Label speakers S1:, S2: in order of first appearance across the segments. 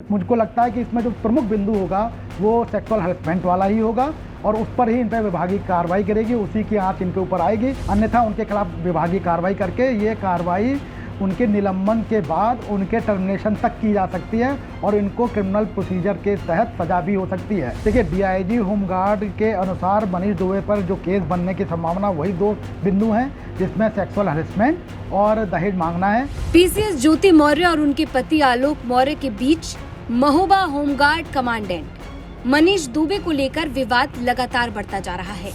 S1: मुझको लगता है कि इसमें जो प्रमुख बिंदु होगा वो सेक्सुअल हरेसमेंट वाला ही होगा और उस पर ही इन पर विभागीय कार्रवाई करेगी, उसी की आंच इनके ऊपर आएगी। अन्यथा उनके खिलाफ विभागीय कार्रवाई करके ये कार्रवाई उनके निलंबन के बाद उनके टर्मिनेशन तक की जा सकती है और इनको क्रिमिनल प्रोसीजर के तहत सजा भी हो सकती है। देखिए, डीआईजी होमगार्ड के अनुसार मनीष दुबे पर जो केस बनने की संभावना वही दो बिंदु हैं, जिसमें सेक्सुअल हरेसमेंट और दहेज मांगना है।
S2: पीसीएस ज्योति मौर्य और उनके पति आलोक मौर्य के बीच महोबा होमगार्ड कमांडेंट मनीष दुबे को लेकर विवाद लगातार बढ़ता जा रहा है।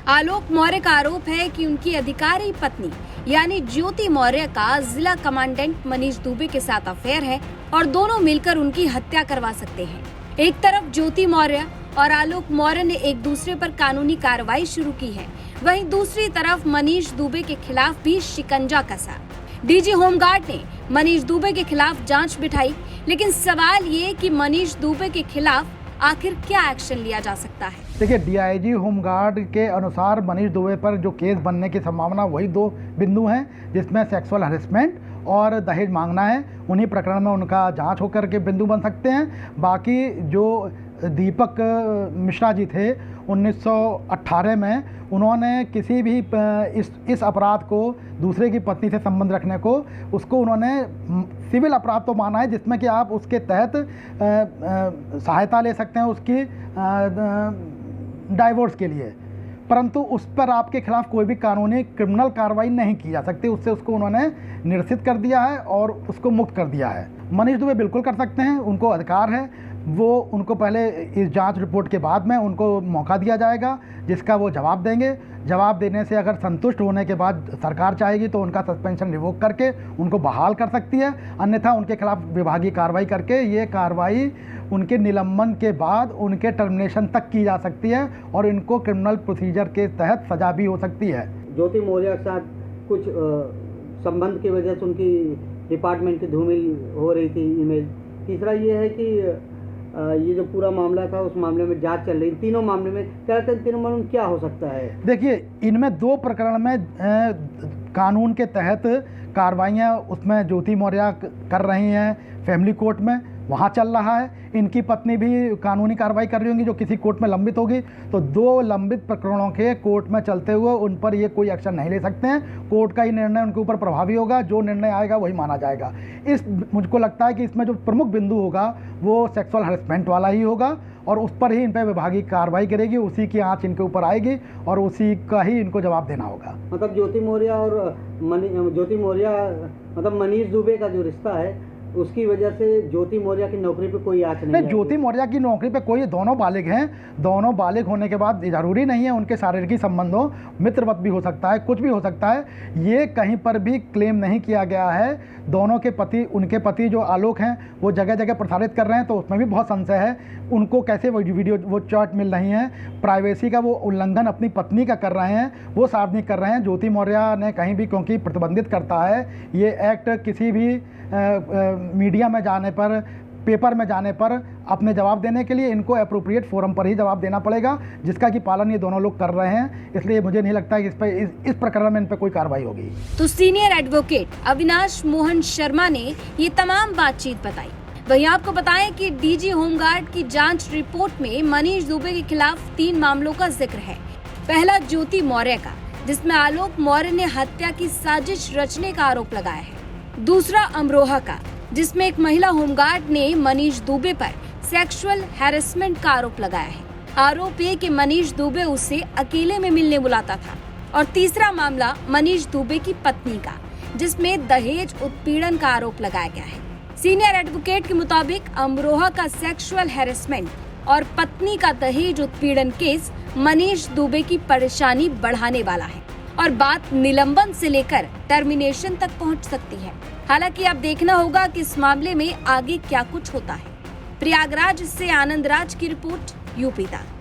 S2: आलोक मौर्य का आरोप है कि उनकी अधिकारी पत्नी यानी ज्योति मौर्य का जिला कमांडेंट मनीष दुबे के साथ अफेयर है और दोनों मिलकर उनकी हत्या करवा सकते हैं। एक तरफ ज्योति मौर्य और आलोक मौर्य ने एक दूसरे पर कानूनी कार्रवाई शुरू की है, वहीं दूसरी तरफ मनीष दुबे के खिलाफ भी शिकंजा कसा। डीजी होमगार्ड ने मनीष दुबे के खिलाफ जांच बिठाई, लेकिन सवाल ये कि मनीष दुबे के खिलाफ आखिर क्या एक्शन लिया जा सकता है।
S1: देखिए, डीआईजी होमगार्ड के अनुसार मनीष दुबे पर जो केस बनने की संभावना वही दो बिंदु हैं, जिसमें सेक्सुअल हरेसमेंट और दहेज मांगना है। उन्हीं प्रकरण में उनका जांच होकर के बिंदु बन सकते हैं। बाकी जो दीपक मिश्रा जी थे 1918 में, उन्होंने किसी भी इस अपराध को दूसरे की पत्नी से संबंध रखने को उसको उन्होंने सिविल अपराध तो माना है, जिसमें कि आप उसके तहत सहायता ले सकते हैं उसकी डाइवोर्स के लिए, परंतु उस पर आपके खिलाफ कोई भी कानूनी क्रिमिनल कार्रवाई नहीं की जा सकती। उससे उसको उन्होंने निरसित कर दिया है और उसको मुक्त कर दिया है। मनीष दुबे बिल्कुल कर सकते हैं, उनको अधिकार है। वो उनको पहले इस जांच रिपोर्ट के बाद में उनको मौका दिया जाएगा, जिसका वो जवाब देंगे। जवाब देने से अगर संतुष्ट होने के बाद सरकार चाहेगी तो उनका सस्पेंशन रिवोक करके उनको बहाल कर सकती है। अन्यथा उनके खिलाफ विभागीय कार्रवाई करके ये कार्रवाई उनके निलंबन के बाद उनके टर्मिनेशन तक की जा सकती है और इनको क्रिमिनल प्रोसीजर के तहत सजा भी हो सकती है।
S3: ज्योति मौर्य के साथ कुछ संबंध की वजह से उनकी डिपार्टमेंट की धूमिल हो रही थी इमेज। तीसरा ये है कि ये जो पूरा मामला था उस मामले में जांच चल रही। तीनों मामले में तीनों मामले में क्या हो सकता है? देखिए,
S1: इनमें दो प्रकरण में कानून के तहत कार्रवाइयाँ उसमें ज्योति मौर्य कर रही हैं फैमिली कोर्ट में, वहाँ चल रहा है। इनकी पत्नी भी कानूनी कार्रवाई कर रही होंगी जो किसी कोर्ट में लंबित होगी। तो दो लंबित प्रकरणों के कोर्ट में चलते हुए उन पर ये कोई एक्शन नहीं ले सकते हैं। कोर्ट का ही निर्णय उनके ऊपर प्रभावी होगा, जो निर्णय आएगा वही माना जाएगा। मुझको लगता है कि इसमें जो प्रमुख बिंदु होगा वो सेक्सुअल हरेसमेंट वाला ही होगा और उस पर ही इन पर विभागीय कार्रवाई करेगी, उसी की आंच इनके ऊपर आएगी और उसी का ही इनको जवाब देना होगा।
S3: मतलब ज्योति मौर्य मतलब मनीष दुबे का जो रिश्ता है उसकी वजह से ज्योति मौर्य की नौकरी पे कोई आँच नहीं।
S1: ज्योति मौर्य की नौकरी पे कोई, दोनों बालिग हैं। दोनों बालिग होने के बाद जरूरी नहीं है उनके शारीरिक संबंध हो, मित्रवत भी हो सकता है, कुछ भी हो सकता है। ये कहीं पर भी क्लेम नहीं किया गया है। दोनों के पति, उनके पति जो आलोक हैं वो जगह जगह प्रसारित कर रहे हैं, तो उसमें भी बहुत संशय है। उनको कैसे वीडियो वो चैट मिल रही हैं, प्राइवेसी का वो उल्लंघन अपनी पत्नी का कर रहे हैं, वो सार्वजनिक कर रहे हैं। ज्योति मौर्य ने कहीं भी, क्योंकि प्रतिबंधित करता है ये एक्ट, किसी भी मीडिया में जाने पर, पेपर में जाने पर अपने जवाब देने के लिए इनको एप्रोप्रिएट फोरम पर ही जवाब देना पड़ेगा, जिसका कि पालन ये दोनों लोग कर रहे हैं। इसलिए मुझे नहीं लगता कि इस प्रकरण में इन पर कोई कार्रवाई होगी।
S2: तो सीनियर एडवोकेट अविनाश मोहन शर्मा ने ये तमाम बातचीत बताई। वहीं आपको बताएं कि डीजी होमगार्ड की जांच रिपोर्ट में मनीष दुबे के खिलाफ 3 मामलों का जिक्र है। पहला ज्योति मौर्य का, जिसमें आलोक मौर्य ने हत्या की साजिश रचने का आरोप लगाया है। दूसरा अमरोहा का, जिसमें एक महिला होमगार्ड ने मनीष दुबे पर सेक्सुअल हैरेसमेंट का आरोप लगाया है। आरोप ये कि मनीष दुबे उसे अकेले में मिलने बुलाता था। और तीसरा मामला मनीष दुबे की पत्नी का, जिसमें दहेज उत्पीड़न का आरोप लगाया गया है। सीनियर एडवोकेट के मुताबिक अमरोहा का सेक्सुअल हैरेसमेंट और पत्नी का दहेज उत्पीड़न केस मनीष दुबे की परेशानी बढ़ाने वाला है और बात निलंबन से लेकर टर्मिनेशन तक पहुंच सकती है। हालांकि अब देखना होगा कि इस मामले में आगे क्या कुछ होता है। प्रयागराज से आनंद राज की रिपोर्ट, यूपी तक।